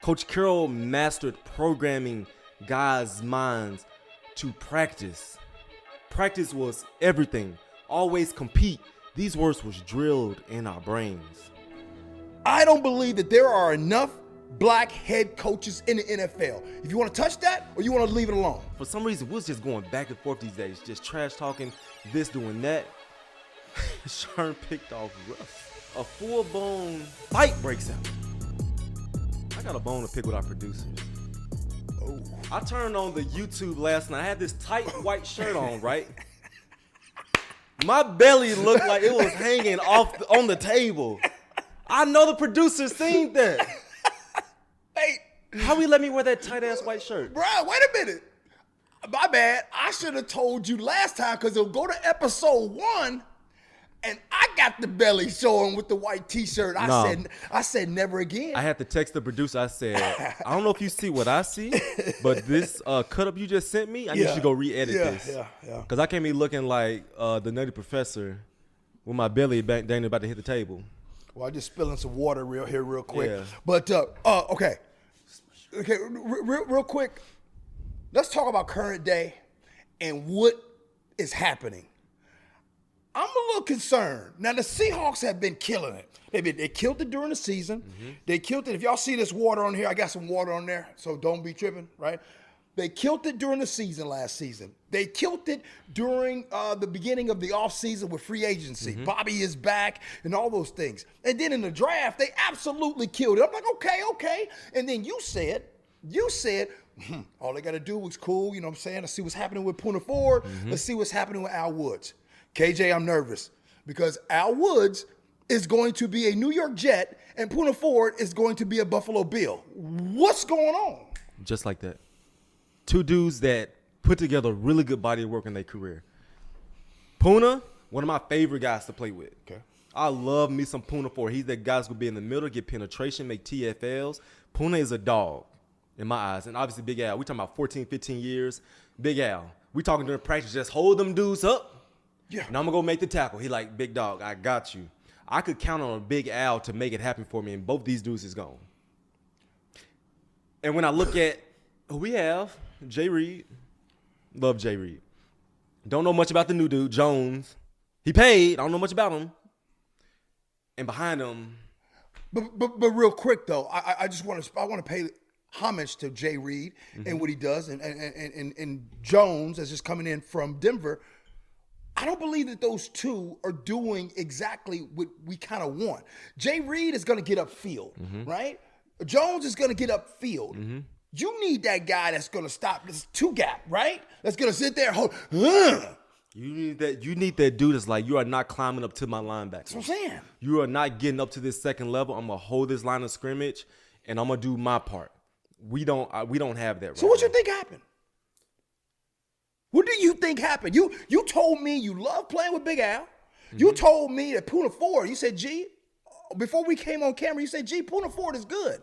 Coach Carroll mastered programming guys' minds to practice. Practice was everything. Always compete. These words was drilled in our brains. I don't believe that there are enough black head coaches in the NFL. If you want to touch that or you want to leave it alone. For some reason, we was just going back and forth these days, just trash talking, this, doing that. Sherm picked off Russ. A full-blown fight breaks out. I got a bone to pick with our producers. Oh. I turned on the YouTube last night. I had this tight white shirt on, right? My belly looked like it was hanging on the table. I know the producer seen that. Hey. How he let me wear that tight-ass white shirt? Bro, wait a minute. My bad. I should have told you last time because it'll go to episode 1 and I got the belly showing with the white t-shirt. I said never again. I had to text the producer. I said, I don't know if you see what I see, but this cut up you just sent me, I need you to go re-edit this. Yeah. Because I can't be looking like the Nutty Professor with my belly back down about to hit the table. Well, I just spilling some water real quick. Yeah. But, okay. Okay, real quick. Let's talk about current day and what is happening. I'm a little concerned. Now, the Seahawks have been killing it. They killed it during the season. Mm-hmm. They killed it. If y'all see this water on here, I got some water on there, so don't be tripping, right? They killed it during the season last season. They killed it during the beginning of the offseason with free agency. Mm-hmm. Bobby is back and all those things. And then in the draft, they absolutely killed it. I'm like, okay. And then you said, all they got to do was cool, you know what I'm saying? Let's see what's happening with Poona Ford. Mm-hmm. Let's see what's happening with Al Woods. KJ, I'm nervous because Al Woods is going to be a New York Jet and Poona Ford is going to be a Buffalo Bill. What's going on? Just like that. Two dudes that put together really good body of work in their career. Poona, one of my favorite guys to play with. Okay. I love me some Poona Ford. He's that guy who's going to be in the middle, get penetration, make TFLs. Poona is a dog in my eyes. And obviously Big Al. We talking about 14, 15 years. Big Al. We talking during practice, just hold them dudes up. Yeah. And I'm going to go make the tackle. He like, big dog, I got you. I could count on a Big Al to make it happen for me, and both these dudes is gone. And when I look at who we have, Jay Reed, love Jay Reed. Don't know much about the new dude, Jones. He paid. I don't know much about him. And behind him. But real quick, though, I want to pay homage to Jay Reed and what he does. And Jones, as just coming in from Denver, I don't believe that those two are doing exactly what we kind of want. Jay Reed is going to get upfield, right? Jones is going to get upfield. Mm-hmm. You need that guy that's going to stop this two gap, right? That's going to sit there and hold. You need that dude that's like, you are not climbing up to my linebacker. That's what I'm saying. You are not getting up to this second level. I'm going to hold this line of scrimmage, and I'm going to do my part. We don't have that right So what now. you think happened? What do you think happened? You told me you love playing with Big Al. Mm-hmm. You told me that Poona Ford, you said, G, before we came on camera, you said, G, Poona Ford is good.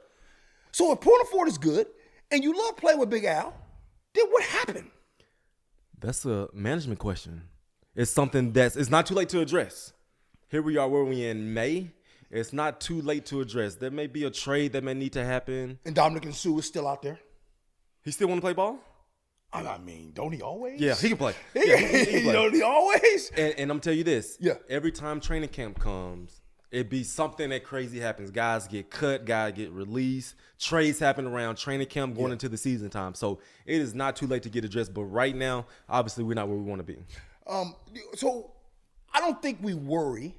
So if Poona Ford is good and you love playing with Big Al, then what happened? That's a management question. It's something it's not too late to address. Here we are, where we in May. It's not too late to address. There may be a trade that may need to happen. And Dominic Sue is still out there. He still want to play ball? I mean, don't he always? Yeah, he can play. Yeah, he can play. Don't he always? And I'm telling you this. Yeah. Every time training camp comes, it be something that crazy happens. Guys get cut, guys get released. Trades happen around training camp going into the season time. So it is not too late to get addressed. But right now, obviously, we're not where we want to be. So I don't think we worry.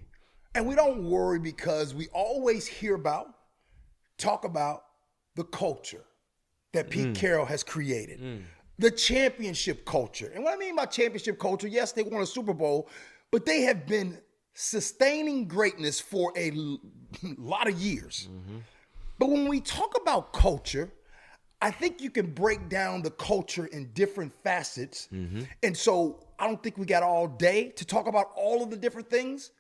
And we don't worry because we always talk about the culture that Pete Carroll has created. The championship culture. And what I mean by championship culture, yes, they won a Super Bowl, but they have been sustaining greatness for a lot of years. Mm-hmm. But when we talk about culture, I think you can break down the culture in different facets. Mm-hmm. And so I don't think we got all day to talk about all of the different things,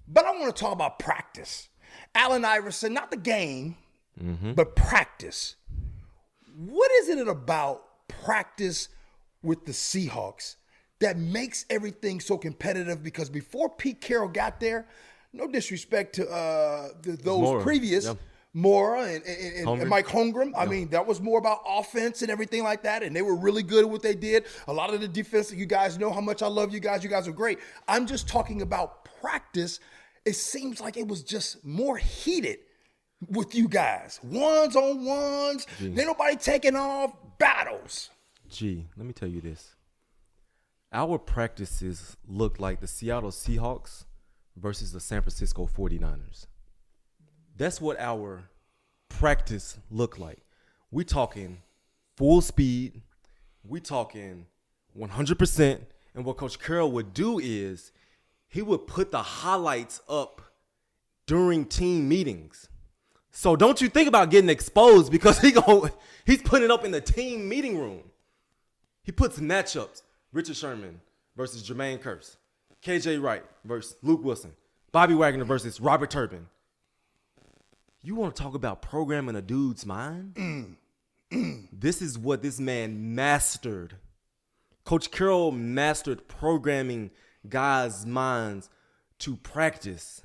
but I want to talk about practice. Allen Iverson, not the game, but practice. What is it about practice with the Seahawks that makes everything so competitive? Because before Pete Carroll got there, no disrespect to those previous, Mora and Mike Holmgren. I mean, that was more about offense and everything like that, and they were really good at what they did. A lot of the defense, you guys know how much I love you guys. You guys are great. I'm just talking about practice. It seems like it was just more heated with you guys. Ones on ones. Ain't nobody taking off. Battles. Let me tell you this. Our practices look like the Seattle Seahawks versus the San Francisco 49ers. That's what our practice look like. We talking full speed. We talking 100%. And what Coach Carroll would do is he would put the highlights up during team meetings. So don't you think about getting exposed because he's putting it up in the team meeting room. He puts matchups. Richard Sherman versus Jermaine Kearse. KJ Wright versus Luke Wilson. Bobby Wagner versus Robert Turbin. You want to talk about programming a dude's mind? This is what this man mastered. Coach Carroll mastered programming guys' minds to practice.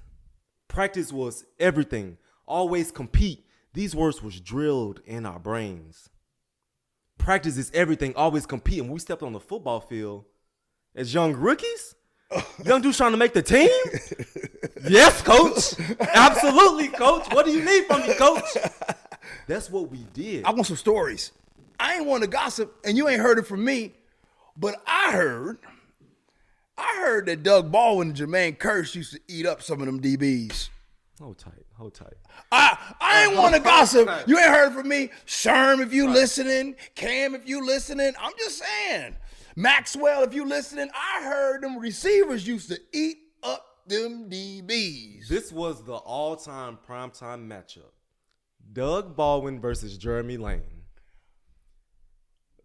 Practice was everything. Always compete. These words was drilled in our brains. Practice is everything. Always compete. And when we stepped on the football field as young rookies, young dudes trying to make the team? Yes, coach. Absolutely, coach. What do you need from me, coach? That's what we did. I want some stories. I ain't want to gossip, and you ain't heard it from me, but I heard that Doug Baldwin and Jermaine Kearse used to eat up some of them DBs. Hold tight. I ain't want to gossip. You ain't heard from me. Sherm, if you listening. Cam, if you listening. I'm just saying. Maxwell, if you listening. I heard them receivers used to eat up them DBs. This was the all-time primetime matchup. Doug Baldwin versus Jeremy Lane.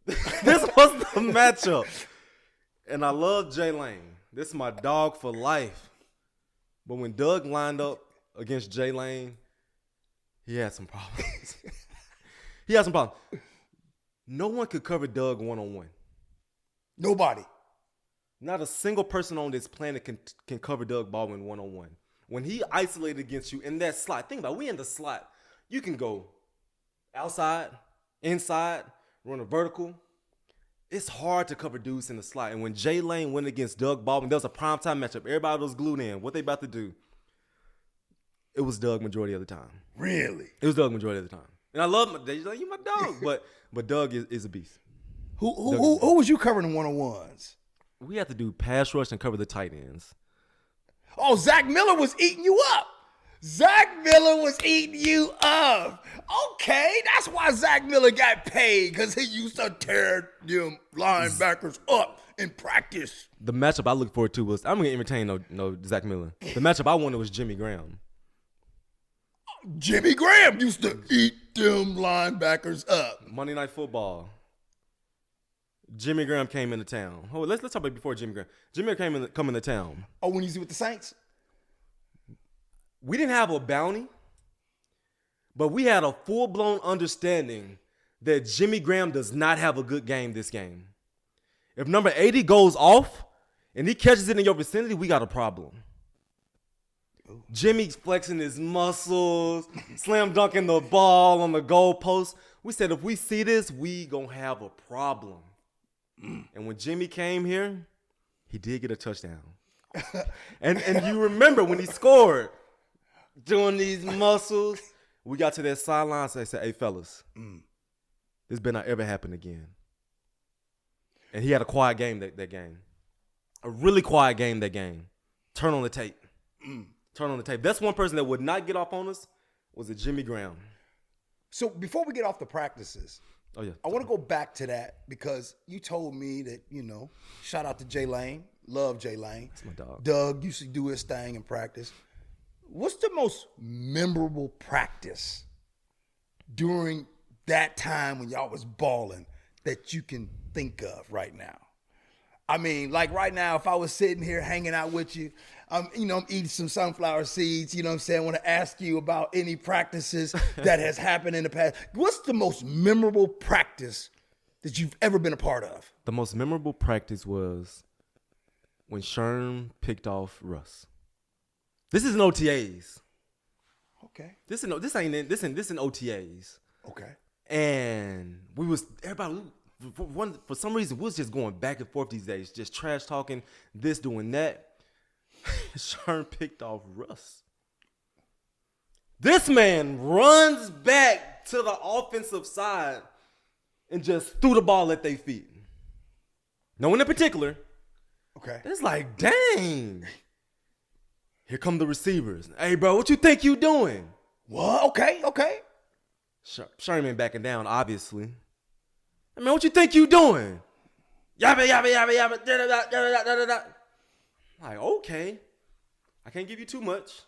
This was the matchup. And I love Jay Lane. This is my dog for life. But when Doug lined up against Jay Lane, he had some problems. No one could cover Doug one-on-one. Nobody. Not a single person on this planet can cover Doug Baldwin one-on-one. When he isolated against you in that slot, think about it, we in the slot. You can go outside, inside, run a vertical. It's hard to cover dudes in the slot. And when Jay Lane went against Doug Baldwin, that was a primetime matchup. Everybody was glued in. What they about to do? It was Doug majority of the time. Really? It was Doug majority of the time. And I love him. Like, you my dog. But Doug is a beast. Who was you covering in one-on-ones? We have to do pass rush and cover the tight ends. Oh, Zach Miller was eating you up. Zach Miller was eating you up. Okay, that's why Zach Miller got paid, because he used to tear them linebackers up in practice. The matchup I look forward to was, I'm going to entertain no Zach Miller. The matchup I wanted was Jimmy Graham. Jimmy Graham used to eat them linebackers up. Monday Night Football. Jimmy Graham came into town. Oh, let's talk about before Jimmy Graham. Jimmy Graham come into town. Oh, when he's with the Saints? We didn't have a bounty, but we had a full-blown understanding that Jimmy Graham does not have a good game this game. If number 80 goes off and he catches it in your vicinity, we got a problem. Jimmy's flexing his muscles, slam dunking the ball on the goalpost. We said, if we see this, we gonna have a problem. And when Jimmy came here, he did get a touchdown. and you remember when he scored, doing these muscles, we got to that sideline, so they said, hey, fellas, this better not ever happen again. And he had a quiet game that game. A really quiet game that game. Turn on the tape. Turn on the tape. That's one person that would not get off on us was a Jimmy Graham. So before we get off the practices, I want to go back to that because you told me that, shout out to Jay Lane. Love Jay Lane. That's my dog. Doug used to do his thing in practice. What's the most memorable practice during that time when y'all was balling that you can think of right now? I mean, like right now, if I was sitting here hanging out with you, I'm eating some sunflower seeds, I want to ask you about any practices that has happened in the past. What's the most memorable practice that you've ever been a part of? The most memorable practice was when Sherm picked off Russ. This is an OTAs. Okay. This in OTAs. Okay. And everybody for some reason we was just going back and forth these days, just trash talking, this doing that. Sherm picked off Russ. This man runs back to the offensive side and just threw the ball at their feet. No one in particular. Okay. It's like, dang. Here come the receivers. Hey, bro, what you think you doing? What? Okay. Sherman ain't backing down, obviously. I mean, what you think you doing? Yabba, yabba, yabba, yabba, da da da da da da da. Like, okay. I can't give you too much.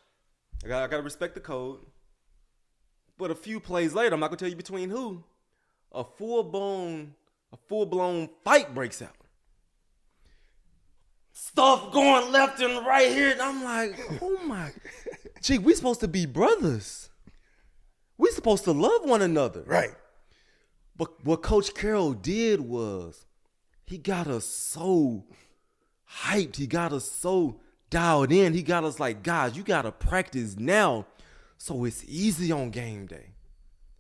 I gotta respect the code. But a few plays later, I'm not gonna tell you between who. A full-blown fight breaks out. Stuff going left and right here. And I'm like, oh my. Gee, we supposed to be brothers. We supposed to love one another. Right. But what Coach Carroll did was he got us so hyped. He got us so dialed in. He got us like, guys, you got to practice now so it's easy on game day.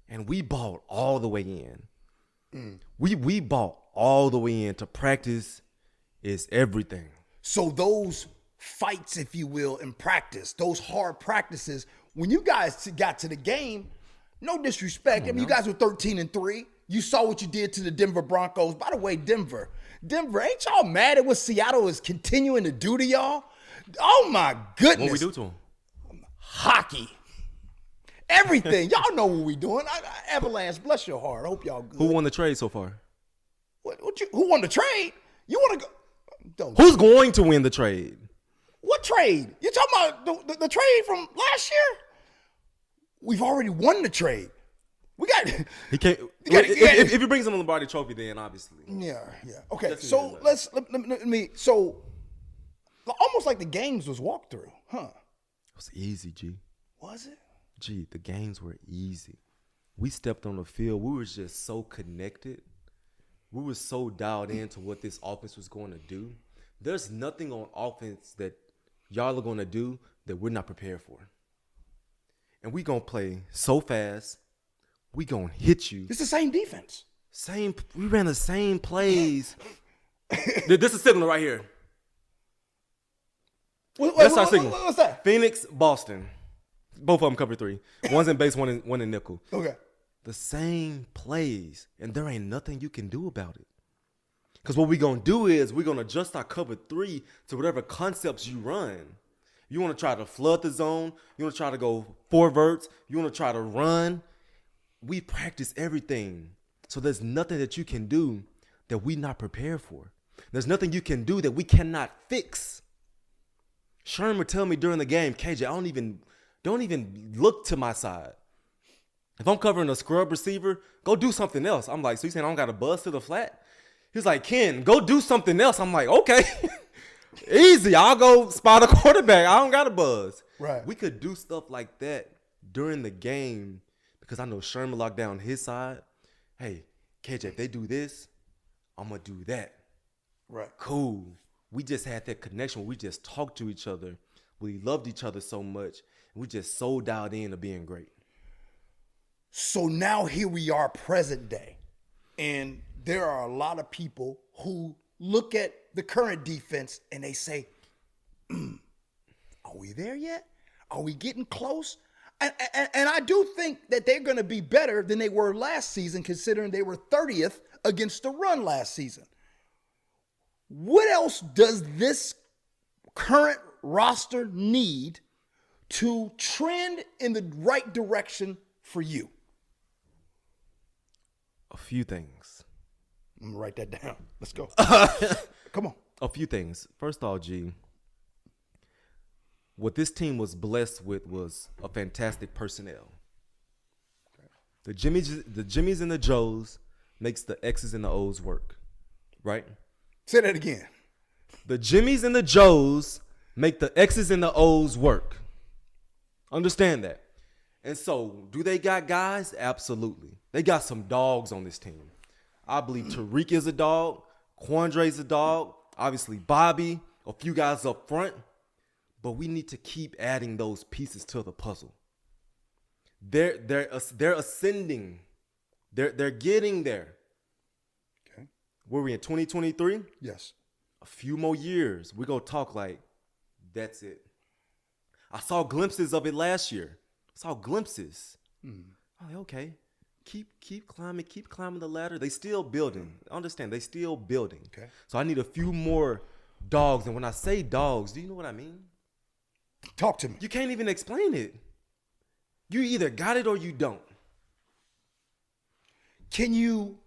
And we bought all the way in. We bought all the way in. To practice is everything. So those fights, if you will, in practice, those hard practices, when you guys got to the game, no disrespect. I mean, you guys were 13-3. You saw what you did to the Denver Broncos. By the way, Denver, ain't y'all mad at what Seattle is continuing to do to y'all? Oh, my goodness. What we do to them? Hockey. Everything. Y'all know what we doing. Avalanche, bless your heart. I hope y'all good. Who won the trade so far? Who won the trade? You want to go? Who's going to win the trade? What trade? You talking about the trade from last year? We've already won the trade. We got. He can't. If he brings him a Lombardi Trophy, then obviously. Yeah. Okay. So let me. So almost like the games was walked through, huh? It was easy, G. Was it? G, the games were easy. We stepped on the field. We were just so connected. We were so dialed into what this offense was going to do. There's nothing on offense that y'all are going to do that we're not prepared for. And we going to play so fast. We going to hit you. It's the same defense. We ran the same plays. This is signal right here. That's our signal. What's that? Phoenix, Boston. Both of them cover 3. One's in base, one in nickel. Okay. The same plays, and there ain't nothing you can do about it. Because what we're going to do is we're going to adjust our cover 3 to whatever concepts you run. You want to try to flood the zone. You want to try to go forwards. You want to try to run. We practice everything. So there's nothing that you can do that we're not prepared for. There's nothing you can do that we cannot fix. Sherman would tell me during the game, KJ, don't even look to my side. If I'm covering a scrub receiver, go do something else. I'm like, so you saying I don't got to buzz to the flat? He's like, Ken, go do something else. I'm like, okay. Easy. I'll go spot a quarterback. I don't got to buzz. Right. We could do stuff like that during the game because I know Sherman locked down his side. Hey, KJ, if they do this, I'm going to do that. Right. Cool. We just had that connection where we just talked to each other. We loved each other so much. And we just so dialed in to being great. So now here we are present day. And there are a lot of people who look at the current defense and they say, are we there yet? Are we getting close? And I do think that they're going to be better than they were last season, considering they were 30th against the run last season. What else does this current roster need to trend in the right direction for you? A few things. I'm going to write that down. Let's go. Come on. A few things. First of all, G, what this team was blessed with was a fantastic personnel. Okay. The Jimmies and the Joes makes the X's and the O's work, right? Say that again. The Jimmies and the Joes make the X's and the O's work. Understand that. And so, do they got guys? Absolutely. They got some dogs on this team. I believe Tariq is a dog. Quandre's a dog. Obviously, Bobby. A few guys up front. But we need to keep adding those pieces to the puzzle. They're ascending. They're getting there. Okay. Were we in 2023? Yes. A few more years, we're gonna talk like that's it. I saw glimpses of it last year. I saw glimpses. I'm like, okay, keep climbing the ladder. They still building. Understand? They still building. Okay. So I need a few more dogs. And when I say dogs, do you know what I mean? Talk to me. You can't even explain it. You either got it or you don't. Can you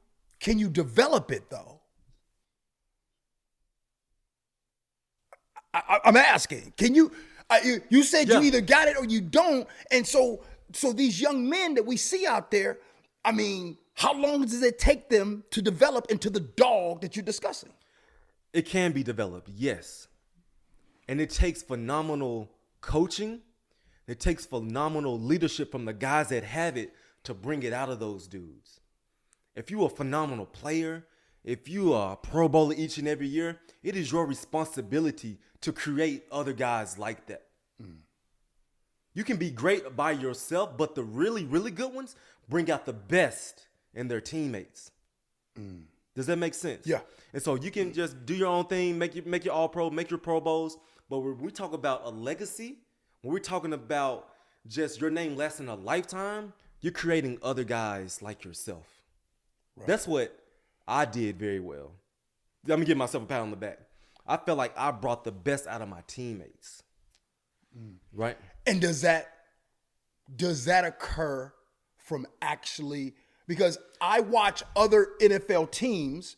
develop it though? I'm asking. Can you? You said Yeah. you either got it or you don't, and so these young men that we see out there, I mean, how long does it take them to develop into the dog that you're discussing? It can be developed, yes. And it takes phenomenal coaching. It takes phenomenal leadership from the guys that have it to bring it out of those dudes. If you're a phenomenal player, if you are a Pro Bowler each and every year, it is your responsibility to create other guys like that. You can be great by yourself, but the really, really good ones bring out the best in their teammates. Does that make sense? Yeah. And so you can just do your own thing, make your all pro, make your Pro Bowls. But when we talk about a legacy, when we're talking about just your name lasting a lifetime, you're creating other guys like yourself. Right. That's what I did very well. Let me give myself a pat on the back. I felt like I brought the best out of my teammates. Right? And does that occur from actually, because I watch other NFL teams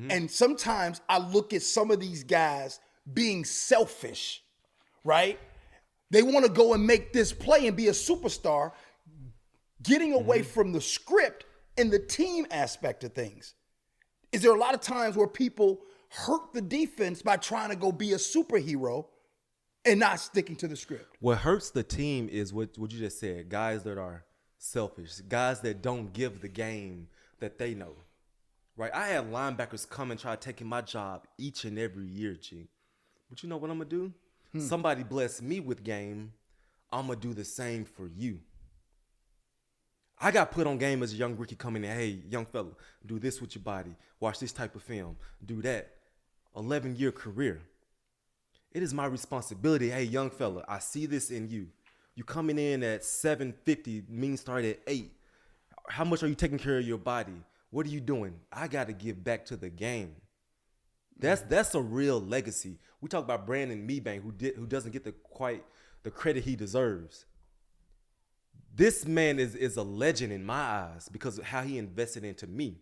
and sometimes I look at some of these guys being selfish, right? They want to go and make this play and be a superstar, getting away from the script and the team aspect of things. Is there a lot of times where people hurt the defense by trying to go be a superhero and not sticking to the script? What hurts the team is what you just said, guys that are selfish, guys that don't give the game that they know, right? I had linebackers come and try taking my job each and every year, G. But you know what I'm going to do? Somebody bless me with game, I'm going to do the same for you. I got put on game as a young rookie coming in. Hey, young fella, do this with your body. Watch this type of film. Do that. 11-year career. It is my responsibility. Hey, young fella, I see this in you. You coming in at 750, mean start at 8. How much are you taking care of your body? What are you doing? I got to give back to the game. That's a real legacy. We talk about Brandon Meebang, who doesn't get the credit he deserves. This man is a legend in my eyes because of how he invested into me.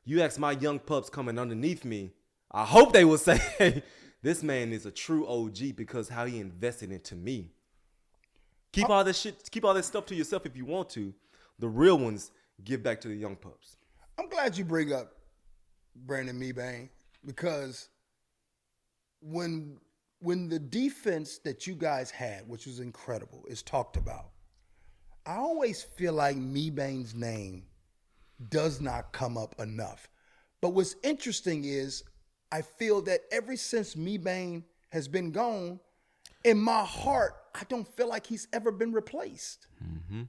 You ask my young pups coming underneath me, I hope they will say, this man is a true OG because how he invested into me. Keep all this stuff to yourself if you want to. The real ones give back to the young pups. I'm glad you bring up Brandon Meebang because when the defense that you guys had, which was incredible, is talked about, I always feel like Meebang's name does not come up enough. But what's interesting is I feel that ever since Meebang has been gone, in my heart, I don't feel like he's ever been replaced. Mm-hmm.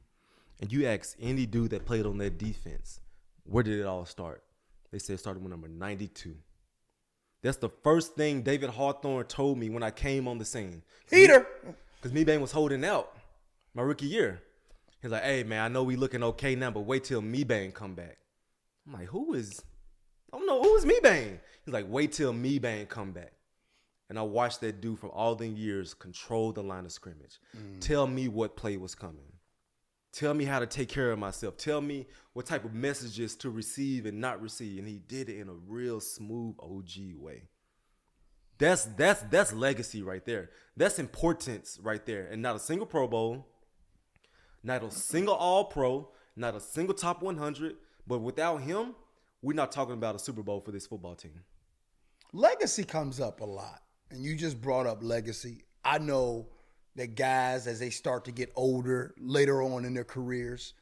And you ask any dude that played on that defense, where did it all start? They said it started with number 92. That's the first thing David Hawthorne told me when I came on the scene. Heater! Because Meebang was holding out my rookie year. He's like, hey, man, I know we looking okay now, but wait till Meebang come back. I'm like, I don't know, who is Meebang? He's like, wait till Meebang come back. And I watched that dude from all the years control the line of scrimmage. Tell me what play was coming. Tell me how to take care of myself. Tell me what type of messages to receive and not receive. And he did it in a real smooth OG way. That's legacy right there. That's importance right there. And not a single Pro Bowl, not a single All-Pro, not a single top 100. But without him, we're not talking about a Super Bowl for this football team. Legacy comes up a lot. And you just brought up legacy. I know that guys, as they start to get older later on in their careers,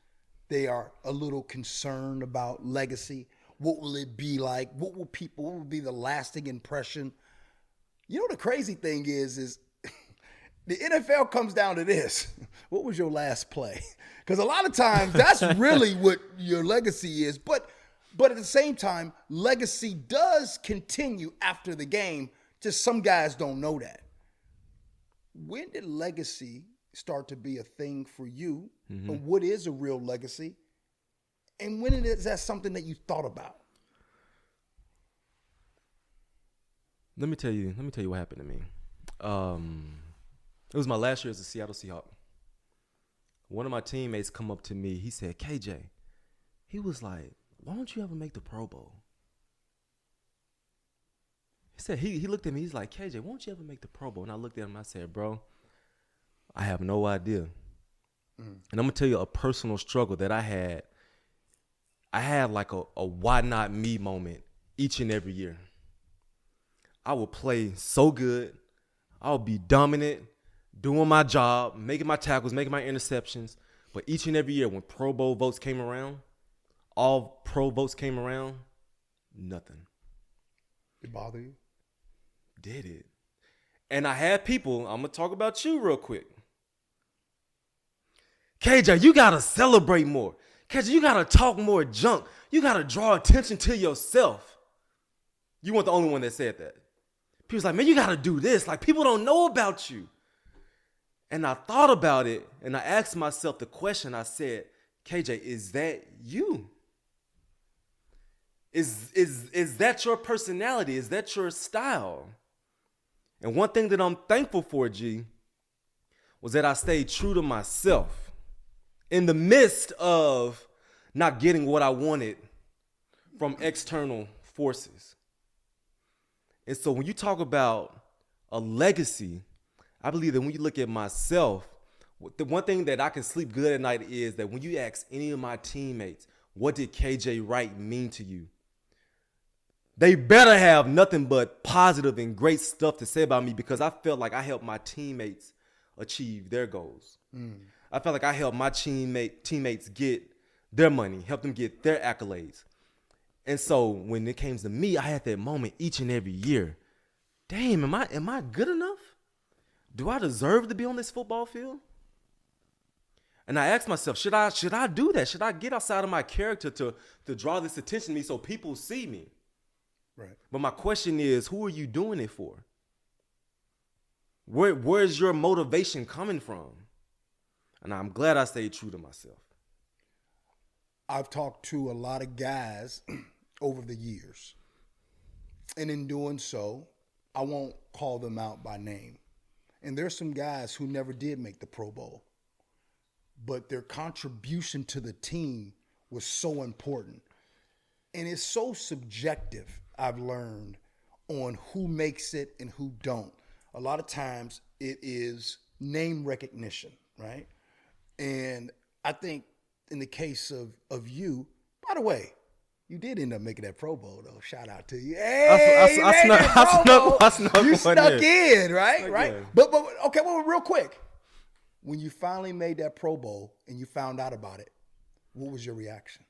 they are a little concerned about legacy. What will it be like? What will be the lasting impression? You know, the crazy thing is The NFL comes down to this. What was your last play? Because a lot of times that's really what your legacy is. But at the same time, legacy does continue after the game. Just some guys don't know that. When did legacy start to be a thing for you? Mm-hmm. And what is a real legacy? And when is that something that you thought about? Let me tell you what happened to me. It was my last year as a Seattle Seahawk. One of my teammates come up to me. He said, KJ, he was like, why don't you ever make the Pro Bowl? He said, he looked at me. He's like, KJ, why don't you ever make the Pro Bowl? And I looked at him and I said, bro, I have no idea. And I'm going to tell you a personal struggle that I had. I had like a why not me moment each and every year. I would play so good. I would be dominant, doing my job, making my tackles, making my interceptions. But each and every year when Pro Bowl votes came around, all pro votes came around, nothing. It bother you? Did it? And I had people, I'm going to talk about you real quick. KJ, you got to celebrate more. KJ, you got to talk more junk. You got to draw attention to yourself. You weren't the only one that said that. People's like, man, you got to do this. Like, people don't know about you. And I thought about it, and I asked myself the question. I said, KJ, is that you? Is that your personality? Is that your style? And one thing that I'm thankful for, G, was that I stayed true to myself in the midst of not getting what I wanted from external forces. And so when you talk about a legacy, I believe that when you look at myself, the one thing that I can sleep good at night is that when you ask any of my teammates, what did KJ Wright mean to you? They better have nothing but positive and great stuff to say about me, because I felt like I helped my teammates achieve their goals. I felt like I helped my teammates get their money, help them get their accolades. And so when it came to me, I had that moment each and every year. Damn, am I good enough? Do I deserve to be on this football field? And I asked myself, should I do that? Should I get outside of my character to draw this attention to me so people see me? Right. But my question is, who are you doing it for? Where's your motivation coming from? And I'm glad I stayed true to myself. I've talked to a lot of guys over the years. And in doing so, I won't call them out by name. And there's some guys who never did make the Pro Bowl, but their contribution to the team was so important. And it's so subjective, I've learned, on who makes it and who don't. A lot of times it is name recognition, right? And I think in the case of you, by the way, you did end up making that Pro Bowl, though. Shout out to you. Hey, I snuck you snuck in, right? Okay. Right? But okay, well, real quick. When you finally made that Pro Bowl and you found out about it, what was your reaction?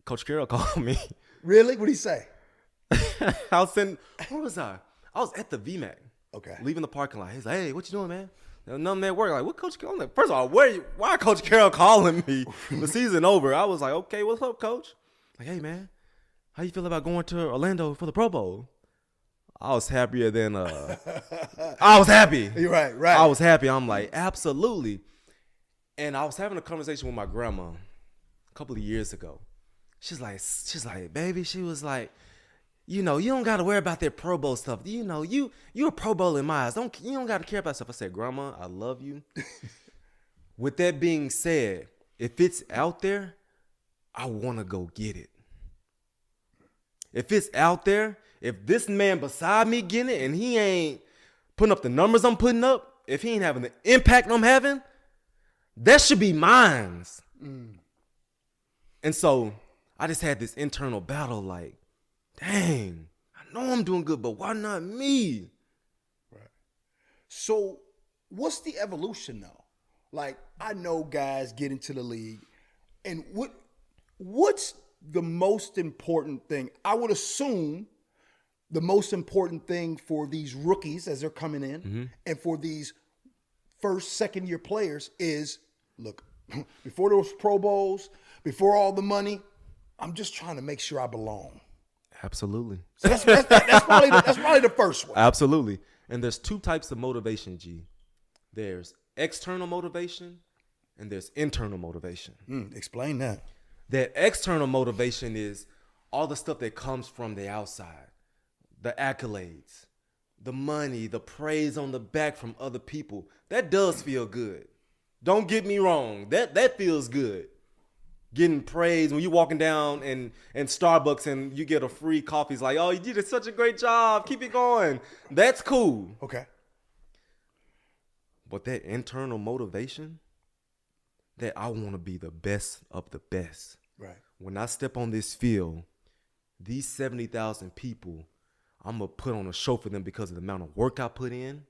Coach Carroll called me. Really? What did he say? Where was I? I was at the VMAC. Okay. Leaving the parking lot. He's like, hey, what you doing, man? Nothing at work. Like, what Coach Carroll? Like, first of all, why Coach Carroll calling me? The season over. I was like, okay, what's up, Coach? Like, hey, man, how you feel about going to Orlando for the Pro Bowl? I was happier than I was happy. You're right. I was happy. I'm like, absolutely. And I was having a conversation with my grandma a couple of years ago. She's like, baby, she was like, you know, you don't got to worry about that Pro Bowl stuff. You know, you a Pro Bowl in my eyes. You don't got to care about stuff. I said, Grandma, I love you. With that being said, if it's out there, I want to go get it. If it's out there, if this man beside me getting it and he ain't putting up the numbers I'm putting up, if he ain't having the impact I'm having, that should be mine. And so I just had this internal battle like, dang, I know I'm doing good, but why not me? Right. So what's the evolution though? Like, I know guys get into the league, and what's the most important thing? I would assume the most important thing for these rookies as they're coming in, and for these first, second-year players is, look, before there was Pro Bowls, before all the money, I'm just trying to make sure I belong. Absolutely. So that's probably the first one. Absolutely. And there's two types of motivation, G. There's external motivation and there's internal motivation. Explain that. That external motivation is all the stuff that comes from the outside, the accolades, the money, the praise on the back from other people. That does feel good. Don't get me wrong. That feels good. Getting praise when you're walking down in Starbucks and you get a free coffee. It's like, oh, you did such a great job. Keep it going. That's cool. Okay. But that internal motivation, that I want to be the best of the best. Right. When I step on this field, these 70,000 people, I'm going to put on a show for them because of the amount of work I put in,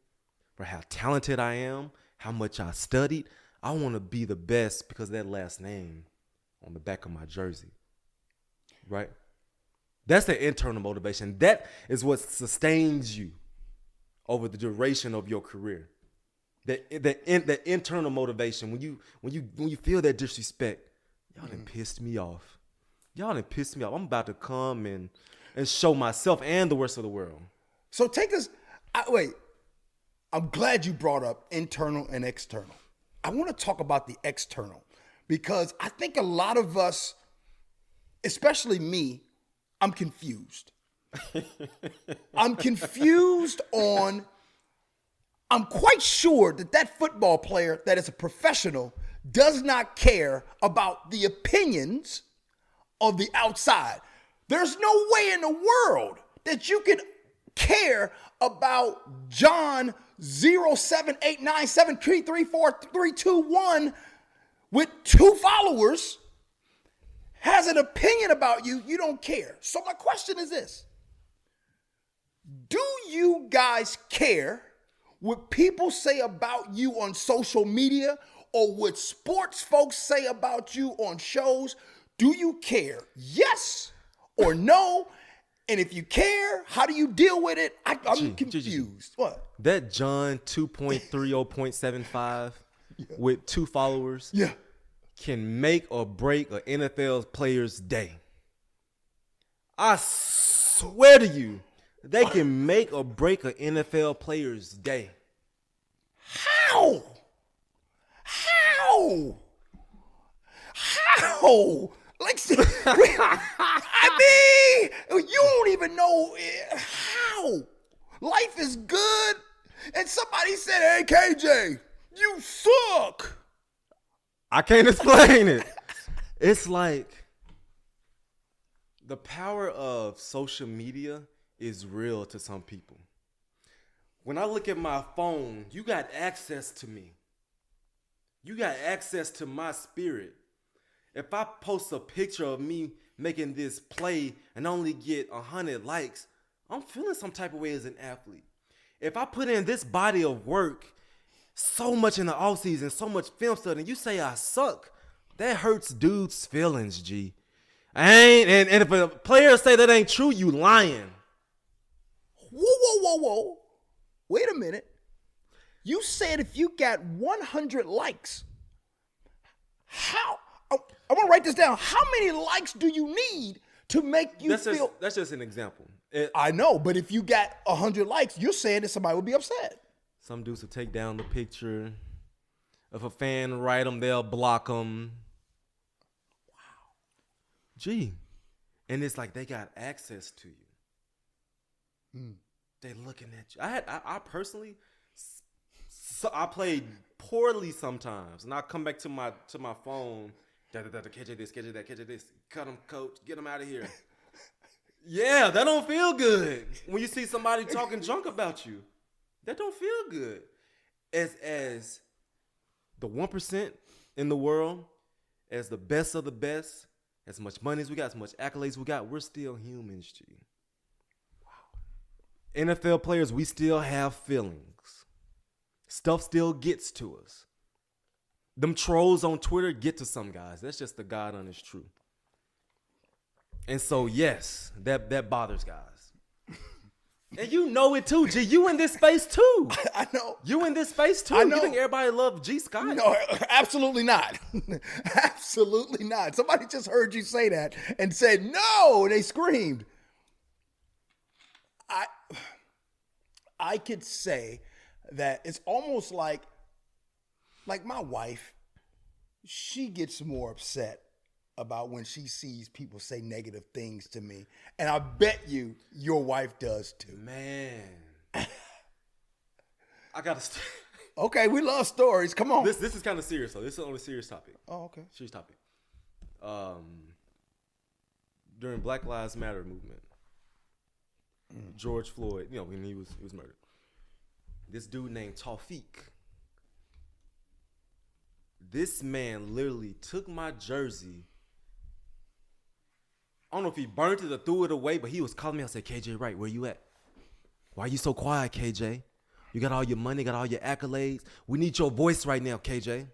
for how talented I am, how much I studied. I want to be the best because of that last name on the back of my jersey, right? That's the internal motivation. That is what sustains you over the duration of your career. The internal motivation, when you feel that disrespect, y'all done pissed me off. Y'all done pissed me off. I'm about to come and show myself and the rest of the world. So take us. Wait. I'm glad you brought up internal and external. I want to talk about the external. Because I think a lot of us, especially me, I'm confused. I'm quite sure that football player that is a professional does not care about the opinions of the outside. There's no way in the world that you can care about John 07897334321 with 2 followers, has an opinion about you, you don't care. So my question is this. Do you guys care what people say about you on social media or what sports folks say about you on shows? Do you care? Yes or no? And if you care, how do you deal with it? I'm confused. What? That John 2.30.75 with 2 followers can make or break an NFL player's day. I swear to you, they can make or break an NFL player's day. How? Like, I mean, you don't even know how. Life is good. And somebody said, hey, KJ, you suck. I can't explain it. It's like the power of social media is real to some people. When I look at my phone, you got access to me. You got access to my spirit. If I post a picture of me making this play and only get 100 likes, I'm feeling some type of way as an athlete. If I put in this body of work, so much in the offseason, so much film study, and you say I suck, that hurts dudes' feelings, G. And if a player say that ain't true, you lying. Whoa. Wait a minute. You said if you got 100 likes, how? I want to write this down. How many likes do you need to make you feel? That's just an example. I know, but if you got 100 likes, you're saying that somebody would be upset. Some dudes will take down the picture. If a fan write them, they'll block them. Wow. Gee. And it's like they got access to you. They looking at you. I personally, I played poorly sometimes, and I come back to my phone. Catch it this, cut them, coach, get them out of here. Yeah, that don't feel good when you see somebody talking junk about you. That don't feel good. As the 1% in the world, as the best of the best, as much money as we got, as much accolades we got, we're still humans, G. Wow. NFL players, we still have feelings. Stuff still gets to us. Them trolls on Twitter get to some guys. That's just the God honest truth. And so, yes, that bothers guys. And you know it too, G. You in this space too. I know. You in this space too. I know. You think everybody love G Scott? No, absolutely not. Absolutely not. Somebody just heard you say that and said, no, and they screamed. I could say that it's almost like my wife, she gets more upset about when she sees people say negative things to me. And I bet you your wife does too. Man. I got to... Okay, we love stories. Come on. This is kind of serious, though. This is on a serious topic. Oh, okay. Serious topic. During Black Lives Matter movement, George Floyd, when he was murdered, this dude named Tawfiq, this man literally took my jersey. I don't know if he burnt it or threw it away, but he was calling me. I said, KJ Wright, where you at? Why are you so quiet, KJ? You got all your money, got all your accolades. We need your voice right now, KJ.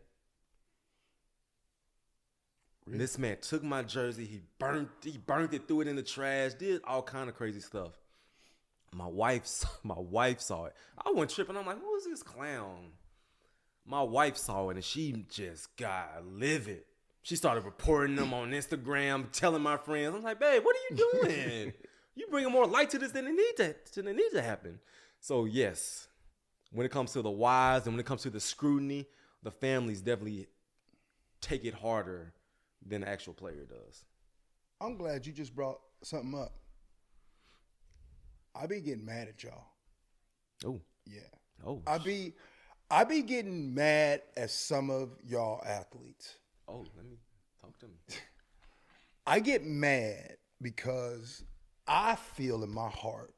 Really? This man took my jersey. He burnt it, threw it in the trash, did all kind of crazy stuff. My wife saw it. I wasn't tripping. I'm like, who is this clown? My wife saw it, and she just got livid. She started reporting them on Instagram, telling my friends. I'm like, babe, what are you doing? You bringing more light to this than it needs to happen. So yes, when it comes to the whys and when it comes to the scrutiny, the families definitely take it harder than the actual player does. I'm glad you just brought something up. I be getting mad at y'all. Oh. Yeah. Oh. I be getting mad at some of y'all athletes. Oh, let me talk to me. I get mad because I feel in my heart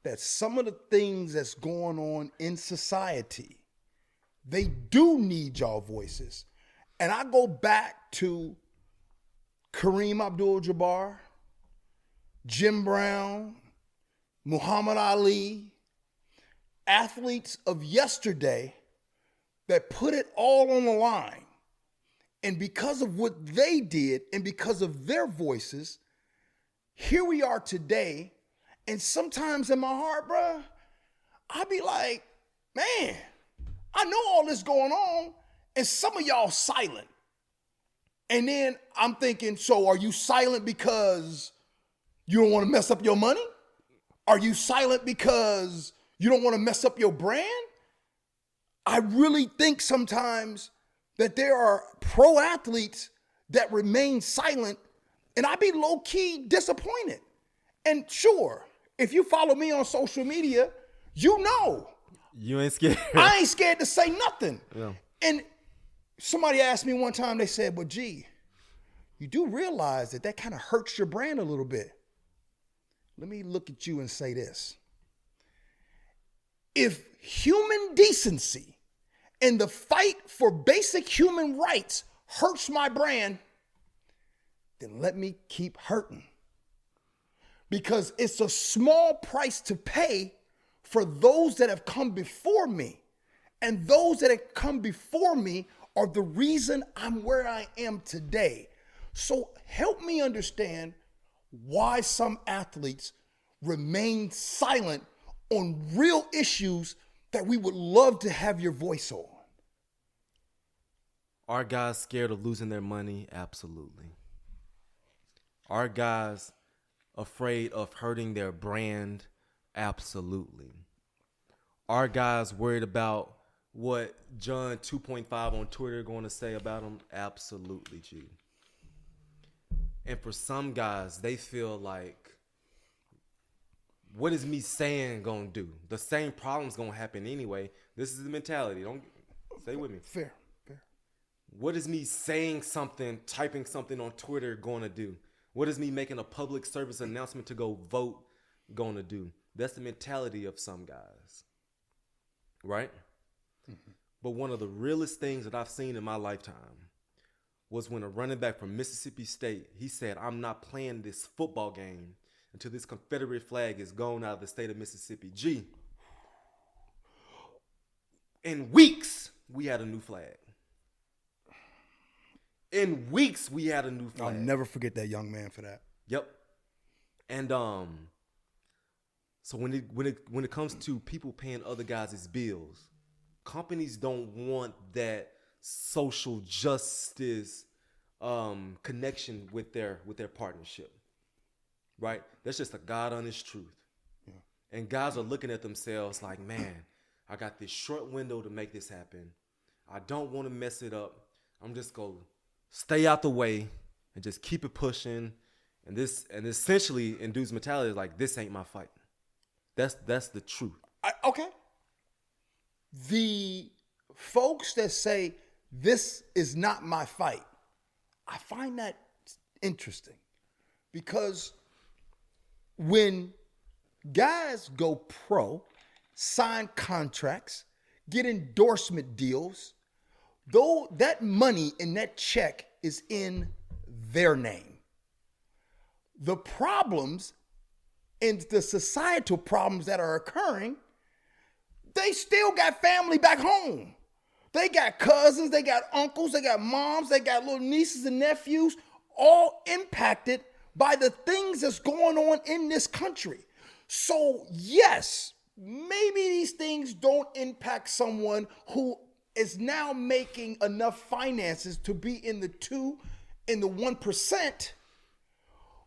that some of the things that's going on in society, they do need y'all voices. And I go back to Kareem Abdul-Jabbar, Jim Brown, Muhammad Ali, athletes of yesterday that put it all on the line. And because of what they did and because of their voices, here we are today. And sometimes in my heart, bruh, I be like, man, I know all this going on, and some of y'all silent. And then I'm thinking, so are you silent because you don't want to mess up your money? Are you silent because you don't want to mess up your brand? I really think sometimes that there are pro athletes that remain silent, and I be low-key disappointed. And sure, if you follow me on social media, you know. You ain't scared. I ain't scared to say nothing. Yeah. And somebody asked me one time, they said, well, gee, you do realize that kind of hurts your brand a little bit. Let me look at you and say this. If human decency and the fight for basic human rights hurts my brand, then let me keep hurting. Because it's a small price to pay for those that have come before me. And those that have come before me are the reason I'm where I am today. So help me understand why some athletes remain silent on real issues that we would love to have your voice on. Are guys scared of losing their money? Absolutely. Are guys afraid of hurting their brand? Absolutely. Are guys worried about what John 2.5 on Twitter going to say about them? Absolutely, G. And for some guys, they feel like, what is me saying going to do? The same problem's going to happen anyway. This is the mentality. Don't stay with me. Fair. What is me saying something, typing something on Twitter going to do? What is me making a public service announcement to go vote going to do? That's the mentality of some guys, right? Mm-hmm. But one of the realest things that I've seen in my lifetime was when a running back from Mississippi State, he said, I'm not playing this football game until this Confederate flag is gone out of the state of Mississippi. G. In weeks, we had a new flag. In weeks, we had a new flag. I'll never forget that young man for that. Yep. And So when it comes to people paying other guys' bills, companies don't want that social justice connection with their partnership, right? That's just a God honest truth. Yeah. And guys are looking at themselves like, man, I got this short window to make this happen. I don't want to mess it up. I'm just gonna stay out the way and just keep it pushing. And essentially, in dude's mentality is like, this ain't my fight. That's the truth. Okay. The folks that say this is not my fight, I find that interesting, because when guys go pro, sign contracts, get endorsement deals, though that money in that check is in their name. The problems and the societal problems that are occurring, they still got family back home. They got cousins, they got uncles, they got moms, they got little nieces and nephews, all impacted by the things that's going on in this country. So yes, maybe these things don't impact someone who is now making enough finances to be in the 1%.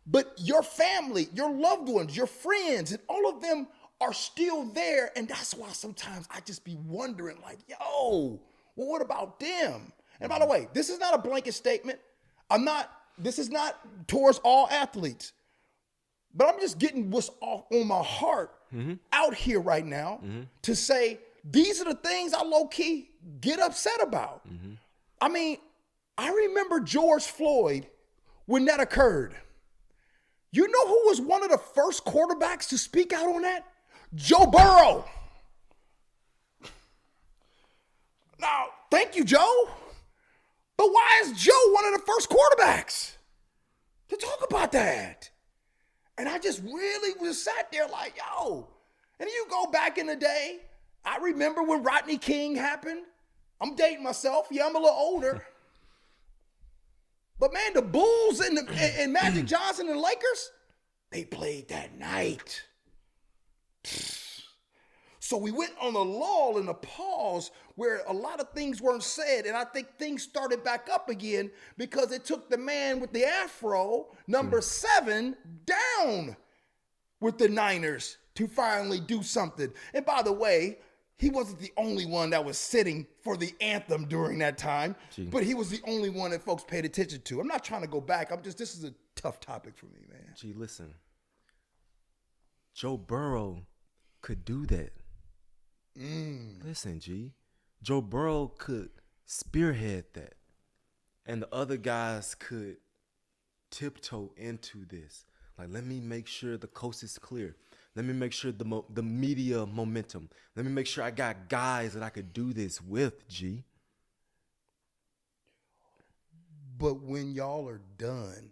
But your family, your loved ones, your friends, and all of them are still there. And that's why sometimes I just be wondering, like, yo, well, what about them? And by the way, this is not a blanket statement. This is not towards all athletes. But I'm just getting what's on my heart out here right now to say, these are the things I low-key get upset about. I mean, I remember George Floyd when that occurred. You know who was one of the first quarterbacks to speak out on that? Joe Burrow. Now, thank you, Joe. But why is Joe one of the first quarterbacks to talk about that? And I just really was sat there like, yo. And you go back in the day, I remember when Rodney King happened. I'm dating myself. Yeah, I'm a little older. But man, the Bulls and Magic Johnson and Lakers, they played that night. So we went on a lull and a pause where a lot of things weren't said. And I think things started back up again because it took the man with the afro, number 7, down with the Niners to finally do something. And by the way, he wasn't the only one that was sitting for the anthem during that time, but he was the only one that folks paid attention to. I'm not trying to go back. This is a tough topic for me, man. Gee, listen. Joe Burrow could do that. Listen, G. Joe Burrow could spearhead that. And the other guys could tiptoe into this. Like, let me make sure the coast is clear. Let me make sure the media momentum. Let me make sure I got guys that I could do this with, G. But when y'all are done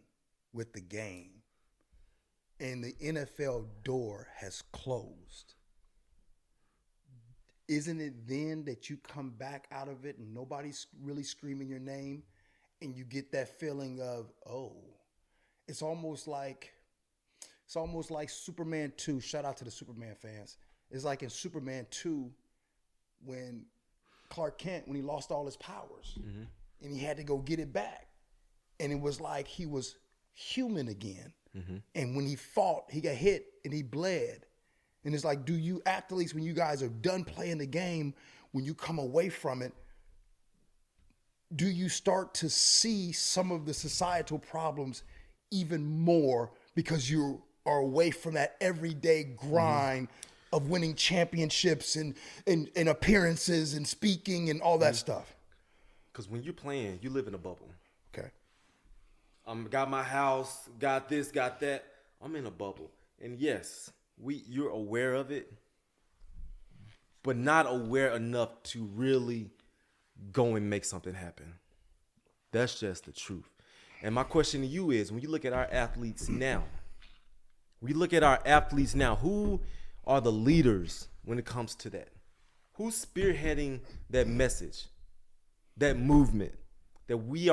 with the game and the NFL door has closed, isn't it then that you come back out of it and nobody's really screaming your name and you get that feeling of, oh, it's almost like Superman 2. Shout out to the Superman fans. It's like in Superman 2 when Clark Kent, when he lost all his powers and he had to go get it back. And it was like he was human again. And when he fought, he got hit and he bled. And it's like, do you athletes, when you guys are done playing the game, when you come away from it, do you start to see some of the societal problems even more because you are away from that everyday grind of winning championships and appearances and speaking and all that stuff? Because when you're playing, you live in a bubble. Okay. Got my house, got this, got that. I'm in a bubble. And yes, you're aware of it, but not aware enough to really go and make something happen. That's just the truth. And my question to you is, when you look at our athletes now, who are the leaders when it comes to that? Who's spearheading that message, that movement that we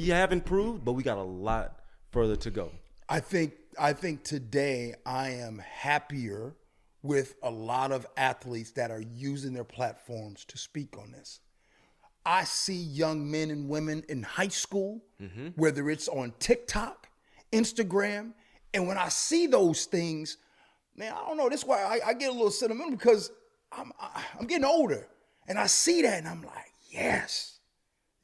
have improved, but we got a lot further to go? I think today I am happier with a lot of athletes that are using their platforms to speak on this. I see young men and women in high school, whether it's on TikTok, Instagram, and when I see those things, man, I don't know. That's why I get a little sentimental because I'm getting older, and I see that, and I'm like, yes,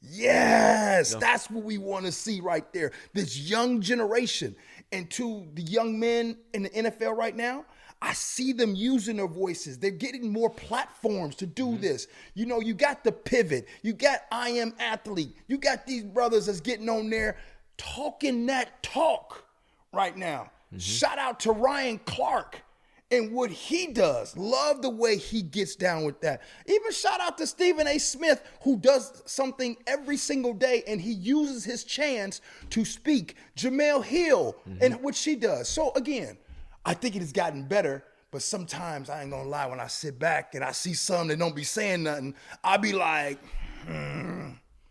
that's what we want to see right there. This young generation, and to the young men in the NFL right now, I see them using their voices. They're getting more platforms to do this. You know, you got the Pivot. You got I Am Athlete. You got these brothers that's getting on there talking that talk right now. Shout out to Ryan Clark and what he does. Love the way he gets down with that. Even shout out to Stephen A. Smith, who does something every single day, and he uses his chance to speak. Jamel Hill and what she does. So again, I think it has gotten better, but sometimes I ain't gonna lie, when I sit back and I see some that don't be saying nothing, I be like,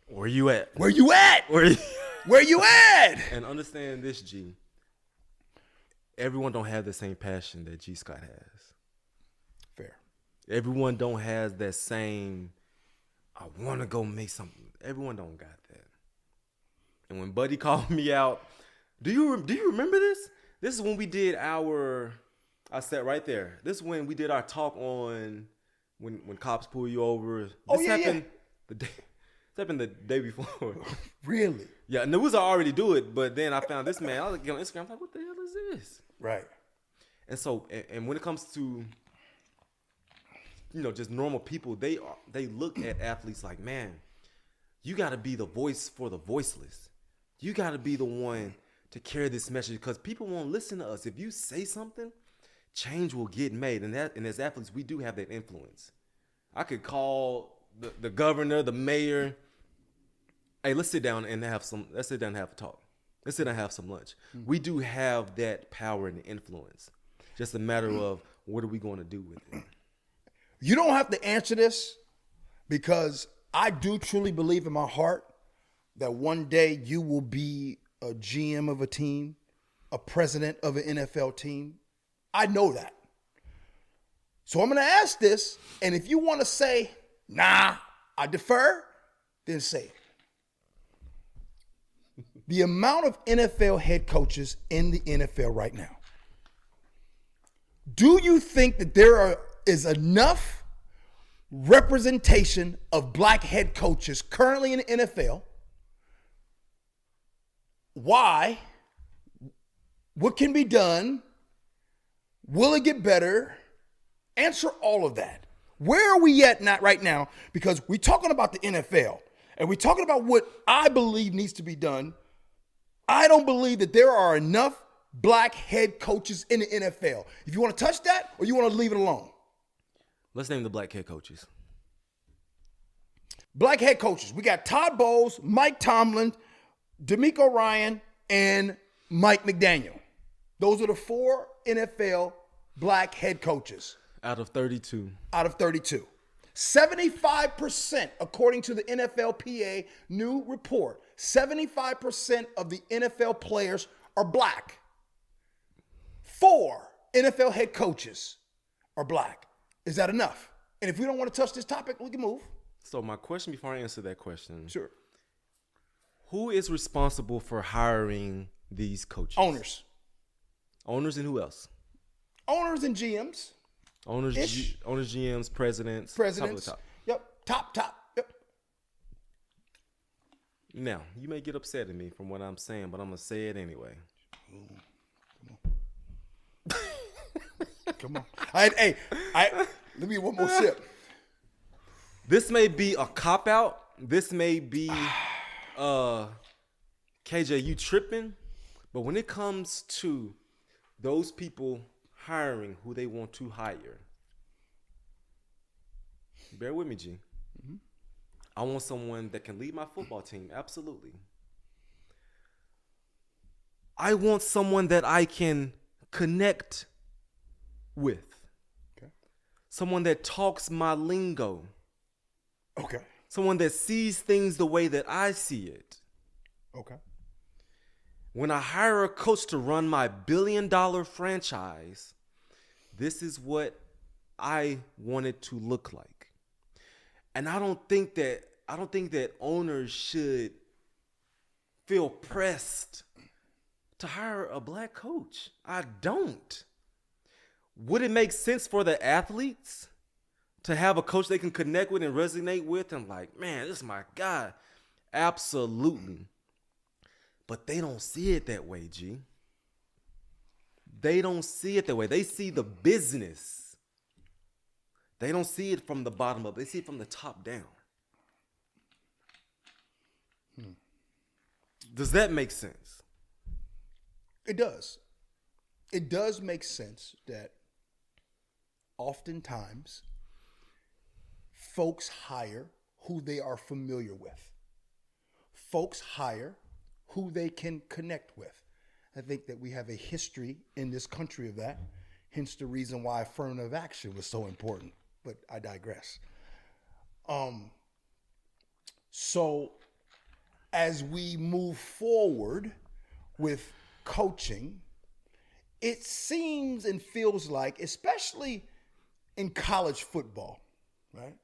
Where you at? Where you at? Where you at? And understand this, G. Everyone don't have the same passion that G Scott has. Fair. Everyone don't have that same, I want to go make something. Everyone don't got that. And when Buddy called me out, do you remember this? This is when we did I sat right there. This is when we did our talk on when cops pull you over. This happened the day before. Really? Yeah, and it was already do it, but then I found this man. I was like, on Instagram, I'm like, what the hell is this? Right. And so, and when it comes to, just normal people, they look at athletes like, man, you got to be the voice for the voiceless. You got to be the one to carry this message because people won't listen to us. If you say something, change will get made. And as athletes, we do have that influence. I could call the governor, the mayor. Hey, let's sit down and have a talk. Let's sit down and have some lunch. We do have that power and influence. Just a matter of what are we going to do with it? You don't have to answer this because I do truly believe in my heart that one day you will be a GM of a team, a president of an NFL team. I know that. So I'm going to ask this, and if you want to say, nah, I defer, then say it. The amount of NFL head coaches in the NFL right now, do you think that there is enough representation of black head coaches currently in the NFL? Why? What can be done? Will it get better? Answer all of that. Where are we at right now? Because we're talking about the NFL and we're talking about what I believe needs to be done. I don't believe that there are enough black head coaches in the NFL. If you want to touch that or you want to leave it alone. Let's name the black head coaches. Black head coaches. We got Todd Bowles, Mike Tomlin, DeMeco Ryan, and Mike McDaniel. Those are the 4 NFL black head coaches. Out of 32. 75%, according to the NFLPA new report, 75% of the NFL players are black. 4 NFL head coaches are black. Is that enough? And if we don't want to touch this topic, we can move. So my question before I answer that question. Sure. Who is responsible for hiring these coaches? Owners. Owners and who else? Owners and GMs. Owners, GMs, presidents. Top. Yep. Top. Yep. Now, you may get upset at me from what I'm saying, but I'm going to say it anyway. Come on. Hey, let me get one more sip. This may be a cop-out. This may be, KJ, you tripping. But when it comes to those people hiring who they want to hire, bear with me, G. Mm-hmm. I want someone that can lead my football team. Absolutely. I want someone that I can connect with. Okay. Someone that talks my lingo. Okay. Someone that sees things the way that I see it. Okay. When I hire a coach to run my $1 billion franchise, This is what I want it to look like. And I don't think that owners should feel pressed to hire a black coach. I don't. Would it make sense for the athletes to have a coach they can connect with and resonate with and like, man, this is my guy? Absolutely. But they don't see it that way, G. They don't see it that way. They see the business. They don't see it from the bottom up. They see it from the top down. Does that make sense? It does. It does make sense that oftentimes folks hire who they are familiar with. Folks hire who they can connect with. I think that we have a history in this country of that, hence the reason why affirmative action was so important. But I digress. So as we move forward with coaching, it seems and feels like, especially in college football, right?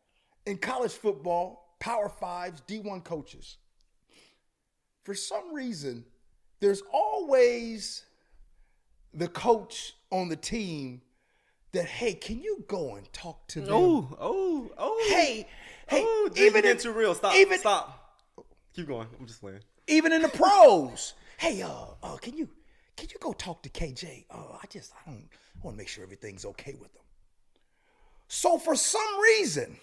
In college football, Power Fives, D1 coaches, for some reason, there's always the coach on the team that, hey, can you go and talk to them? Oh. Hey, even into real. Stop. Keep going. I'm just playing. Even in the pros. Hey, can you go talk to KJ? I want to make sure everything's okay with them. So for some reason,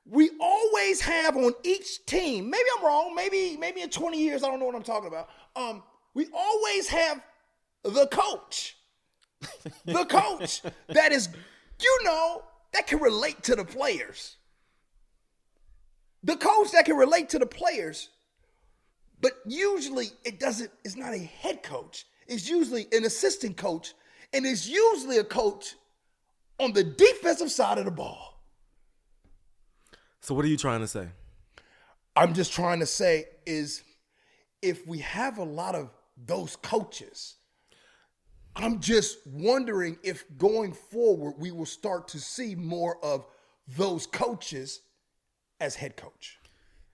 we always have on each team, maybe I'm wrong, maybe in 20 years, I don't know what I'm talking about. We always have the coach that is, that can relate to the players. The coach that can relate to the players, but usually it's not a head coach. It's usually an assistant coach, and it's usually a coach on the defensive side of the ball. So what are you trying to say? I'm just trying to say is if we have a lot of those coaches, I'm just wondering if going forward we will start to see more of those coaches as head coach.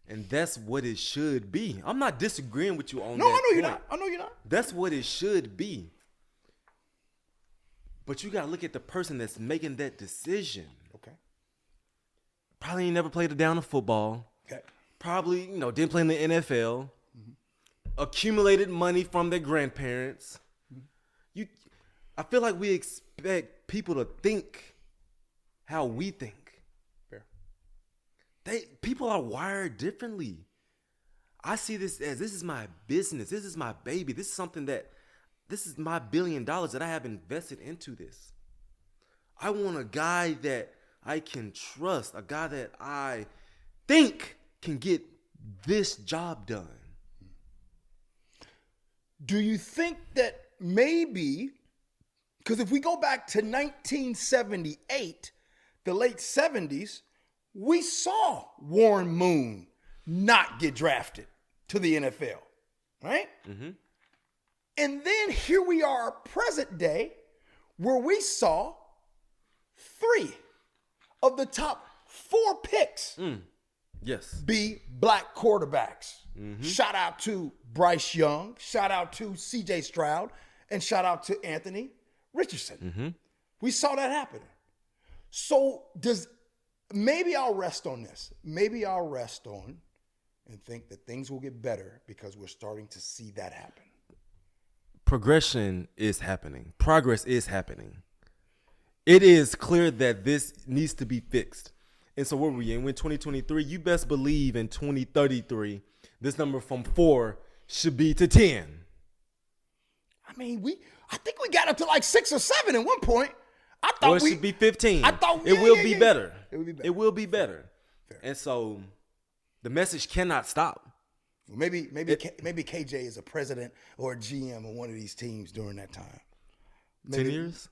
And that's what it should be. I'm not disagreeing with you on that. No, I know you're not. That's what it should be. But you got to look at the person that's making that decision. Okay. Probably ain't never played a down of football. Okay. Probably, didn't play in the NFL. Mm-hmm. Accumulated money from their grandparents. Mm-hmm. I feel like we expect people to think how we think. People are wired differently. I see this is my business. This is my baby. This is my $1 billion that I have invested into this. I want a guy that I can trust, a guy that I think can get this job done. Do you think that maybe, because if we go back to 1978, the late 70s, we saw Warren Moon not get drafted to the NFL, right? Mm-hmm. And then here we are, present day, where we saw 3 of the top 4 picks be black quarterbacks. Mm-hmm. Shout out to Bryce Young, shout out to CJ Stroud, and shout out to Anthony Richardson. Mm-hmm. We saw that happen. So maybe I'll rest on this. Maybe I'll rest on and think that things will get better because we're starting to see that happen. Progression is happening. Progress is happening. It is clear that this needs to be fixed. And so where we in? When 2023, you best believe in 2033, this number from 4 should be to 10. I mean, I think we got up to like 6 or 7 at one point. I thought or it should be 15. It will be better. It will be better. Fair. And so the message cannot stop. Well, maybe KJ is a president or a GM of one of these teams during that time. 10 years?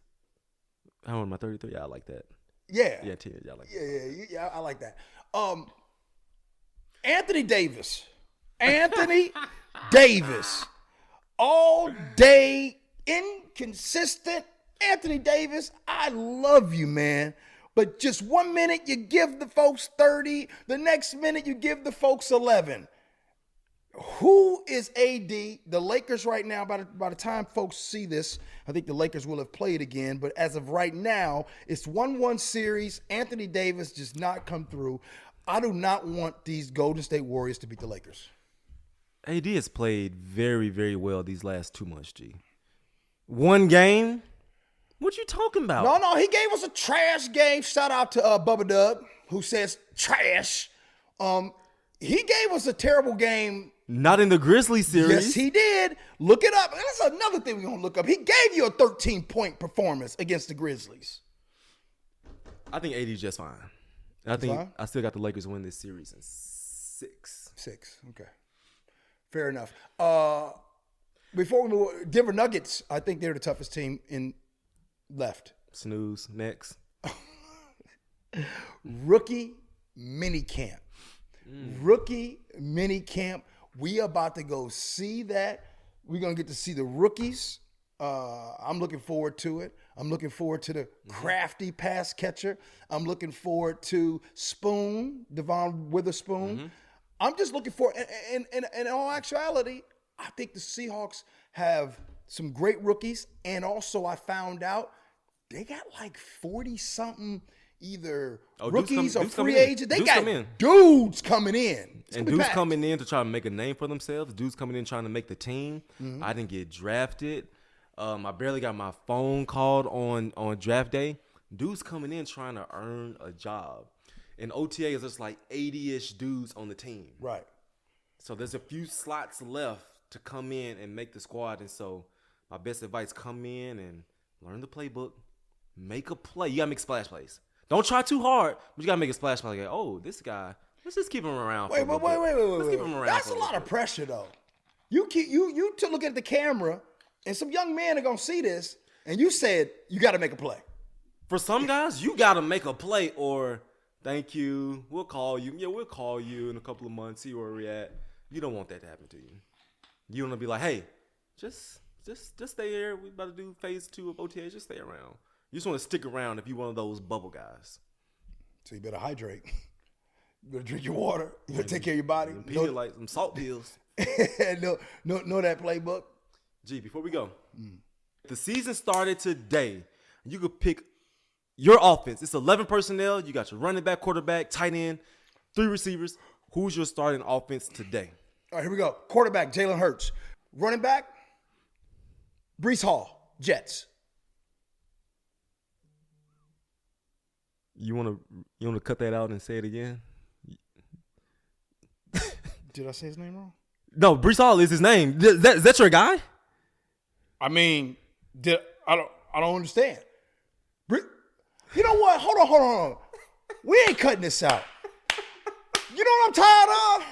How old am I? 33? Yeah, I like that. Yeah. Yeah, 10 years. I like that. Yeah, I like that. Anthony Davis. Anthony Davis. All day, inconsistent, Anthony Davis, I love you, man. But just 1 minute you give the folks 30, the next minute you give the folks 11. Who is AD? The Lakers right now, by the time folks see this, I think the Lakers will have played again. But as of right now, it's 1-1 series. Anthony Davis does not come through. I do not want these Golden State Warriors to beat the Lakers. AD has played very, very well these last 2 months, G. One game? What you talking about? No, he gave us a trash game. Shout out to Bubba Dub, who says trash. He gave us a terrible game. Not in the Grizzlies series. Yes, he did. Look it up. That's another thing we're going to look up. He gave you a 13-point performance against the Grizzlies. I think AD's just fine. I still got the Lakers win this series in 6. 6. Okay. Fair enough. Before we move, Denver Nuggets, I think they're the toughest team in left. Snooze. Next. Rookie mini camp. Rookie mini camp. We about to go see that. We're going to get to see the rookies. I'm looking forward to it. I'm looking forward to the crafty pass catcher. I'm looking forward to Spoon, Devon Witherspoon. I'm just looking for, and in all actuality, I think the Seahawks have some great rookies. And also I found out they got like 40-something either rookies or free agents. They got dudes coming in. And dudes coming in to try to make a name for themselves. Dudes coming in trying to make the team. I didn't get drafted. I barely got my phone called on draft day. Dudes coming in trying to earn a job. And OTA is just like 80-ish dudes on the team. Right. So there's a few slots left to come in and make the squad. And so my best advice, come in and learn the playbook. Make a play. You got to make splash plays. Don't try too hard, but you got to make a splash play. Like, oh, this guy, let's just keep him around for a little bit. Let's keep him around. That's a lot of pressure, though. You to look at the camera, and some young men are going to see this, and you said you got to make a play. For some guys, you got to make a play or thank you, we'll call you. Yeah, we'll call you in a couple of months, see where we're at. You don't want that to happen to you. You want to be like, hey, just stay here. We about to do phase 2 of OTA. Just stay around. You just want to stick around if you're one of those bubble guys. So you better hydrate. You better drink your water. You better take care of your body. Like some salt pills. know that playbook. Gee, before we go, the season started today. You could pick your offense. It's 11 personnel. You got your running back, quarterback, tight end, 3 receivers. Who's your starting offense today? All right, here we go. Quarterback, Jalen Hurts. Running back, Breece Hall, Jets. You want to cut that out and say it again? Did I say his name wrong? No, Breece Hall is his name. Is that your guy? I mean, I don't understand. You know what? Hold on. We ain't cutting this out. You know what I'm tired of?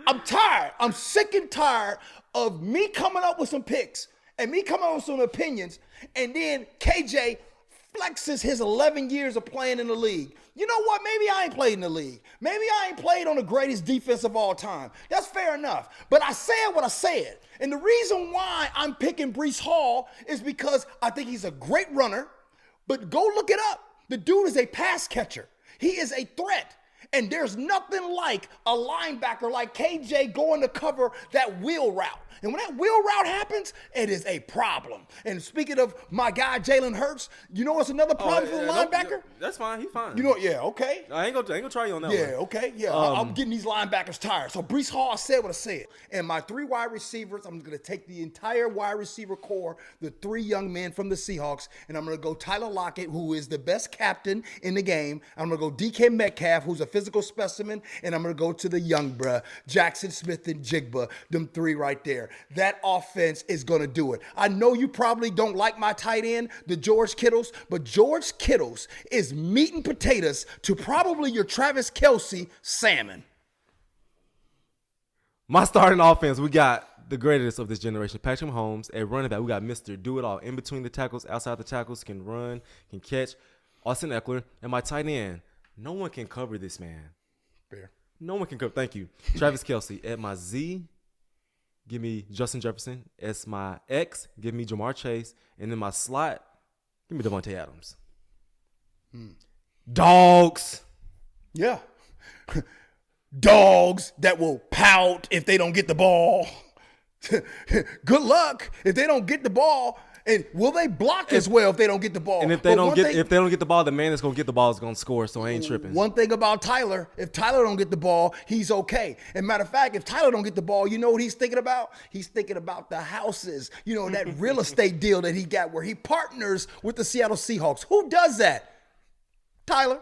I'm tired. I'm sick and tired of me coming up with some picks and me coming up with some opinions, and then KJ flexes his 11 years of playing in the league. You know what? Maybe I ain't played in the league. Maybe I ain't played on the greatest defense of all time. That's fair enough. But I said what I said. And the reason why I'm picking Breece Hall is because I think he's a great runner. But go look it up. The dude is a pass catcher. He is a threat. And there's nothing like a linebacker like KJ going to cover that wheel route. And when that wheel route happens, it is a problem. And speaking of my guy, Jalen Hurts, you know what's another problem for the linebacker? That's fine. He's fine. You know, yeah, okay. I ain't gonna try you on that one. Yeah, okay. Yeah, I'm getting these linebackers tired. So Breece Hall, I said what I said. And my 3 wide receivers, I'm going to take the entire wide receiver core, the 3 young men from the Seahawks, and I'm going to go Tyler Lockett, who is the best captain in the game. I'm going to go DK Metcalf, who's a physical specimen, and I'm going to go to the young bruh, Jackson Smith and Jigba, them 3 right there. That offense is going to do it. I know you probably don't like my tight end, the George Kittles, but George Kittles is meat and potatoes to probably your Travis Kelce salmon. My starting offense, we got the greatest of this generation, Patrick Mahomes. At running back, we got Mr. Do-It-All. In between the tackles, outside the tackles, can run, can catch. Austin Eckler. And my tight end, no one can cover this man. Fair. No one can cover. Thank you. Travis Kelce. At my Z, give me Justin Jefferson. As my X, give me Jamar Chase. And in my slot, Give me Devontae Adams. Dogs. Yeah. Dogs that will pout if they don't get the ball. Good luck if they don't get the ball. And will they block as well if they don't get the ball? And if they don't get the ball, the man that's gonna get the ball is gonna score. So I ain't tripping. One thing about Tyler, if Tyler don't get the ball, he's okay. And matter of fact, if Tyler don't get the ball, you know what he's thinking about? He's thinking about the houses. You know, that real estate deal that he got where he partners with the Seattle Seahawks. Who does that? Tyler.